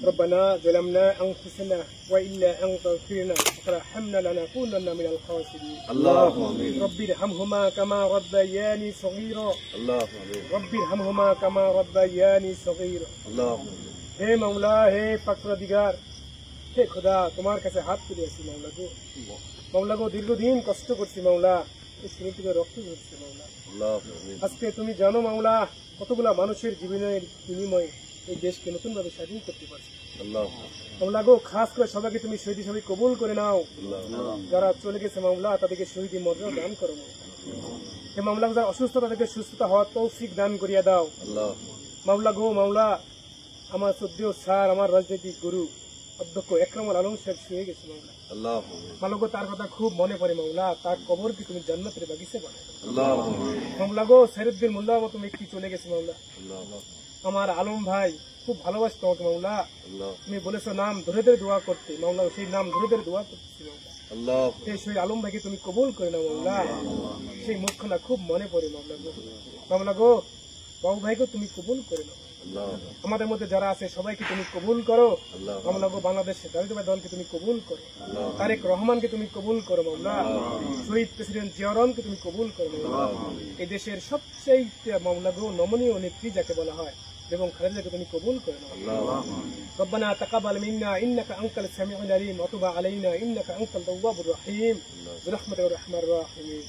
ربنا ظلمنا أنفسنا وإلا أن تغفر لنا وترحمنا لنكونن من الخاسرين اللهم آمين رب ارحمهما كما ربياني صغيرا اللهم آمين رب ارحمهما كما ربياني صغيرا اللهم آمين হে মাওলা হে পাকরাদিগার হে খোদা তোমার কাছে হাত তুলে আছি মাওলা গো মাওলা গো দীর্ঘদিন কষ্ট করছি মাওলা এই শরীর থেকে রক্ত ঝরছে মাওলা اللهم آمين আজকে তুমি জানো মাওলা কতগুলা মানুষের জীবনের বিনিময়ে এই দেশকে নতুন ভাবে স্বাধীন করতে পারছি اللهم মাওলা গো খাস করে সবাইকে তুমি শহীদ হিসেবে কবুল করে নাও اللهم যারা চলে গেছে মাওলা তাদেরকে শহীদের মর্যাদা দান করো মাওলা হে মাওলা যারা অসুস্থ তাদেরকে সুস্থতা হওয়ার তৌফিক দান করিয়া দাও اللهم মাওলা গো মাওলা আমার শ্রদ্ধেয় স্যার আমার রাজনৈতিক গুরু অধ্যক্ষ একরামুল আলম সাহেব শুয়ে গেছে মাওলা اللهم آمين মাওলা গো তার কথা খুব মনে পড়ে মাওলা তার কবরকে তুমি জান্নাতের বাগিচা বানাও اللهم آمين মাওলা গো শরীফুদ্দিন মোল্লা মতো ব্যক্তি চলে গেছে মাওলা اللهم আমার আলম ভাই খুব ভালোবাসতো আমাকে মাওলা اللهم তুমি বলেছো নাম ধরে ধরে দোয়া করতে মাওলা সেই নাম ধরে ধরে দোয়া করতেছি মাওলা اللهم সেই আলম ভাইকে তুমি কবুল করে নাও মাওলা সেই মুখখানা খুব মনে পড়ে মাওলা গো মাওলা গো বাবু ভাইকে তুমি কবুল করে নাও اللهم আমাদের মধ্যে যারা আছে সবাইকে তুমি কবুল করো اللهم মাওলা গো বাংলাদেশের জাতীয়তাবাদী দলকে তুমি কবুল করো তারেক রহমানকে তুমি কবুল করো মাওলা শহীদ প্রেসিডেন্ট জিয়া রহমানকে তুমি কবুল করো মাওলা এই দেশের সবচেয়ে মাওলা গো নমনীয় নেত্রী যাকে বলা হয় এবং খালেদাকে তুমি কবুল করে নাও اللهم ربنا تقبل منا انك انت السميع العليم وتب علينا انك انت التواب الرحيم برحمتك يا ارحم الراحمين